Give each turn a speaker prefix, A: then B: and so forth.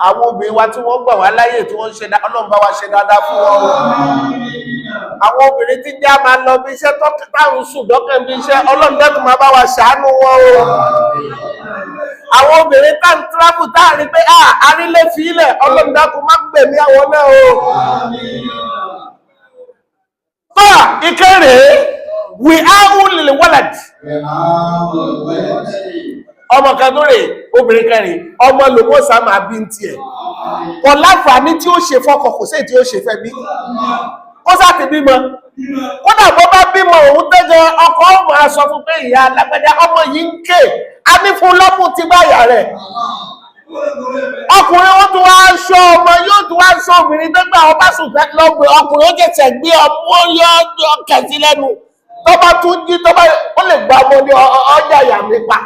A: àwọn obìnrin wa tí wọ́n gbà wá láyè tí wọ́n ṣe Ọlọ́run bá wa ṣe dáadáa fún wọn o. Àwọn obìnrin tí já máa lọ bí iṣẹ́ táwọn sùn dọ́kàn bí iṣẹ́ Ọlọ́run dẹ́kun máa bá wa ṣàánú wọn o. Àwọn obìnrin tá ń tíráfù táàrí pé àrílé fílẹ̀ Ọlọ́run dẹ́kun má gbẹ̀mí àwọn náà o. Ìkéré we are only walad. Ọmọ kan tó rè obìnrin kẹrin ọmọ lòmọ́ sá máa bí ń tiẹ̀. Kò láǹfààní tí ó ṣe fọ́kọ kò sí tí ó ṣe fẹ́ bí. Ó sáti bímọ. Kódà bó bá bímọ òun tẹ́jọ ọkọ máa sọ fún pé ìyá alágbẹ́dá ọmọ yìí ń ké a ní fún lọ́mù tí báyà rẹ̀. Ọkùnrin wọn tún wá ṣọ́ ọmọ yóò tún wá ṣọ́ obìnrin tó gbà ọba sùn lọ́gbìn ọkùnrin ó jẹ̀sẹ̀ gbé ọmọ yọ kẹ̀sí lẹ́nu. Tó bá tún jí tó bá ó lè gba ọmọ ní ọjà ìyá mi pa.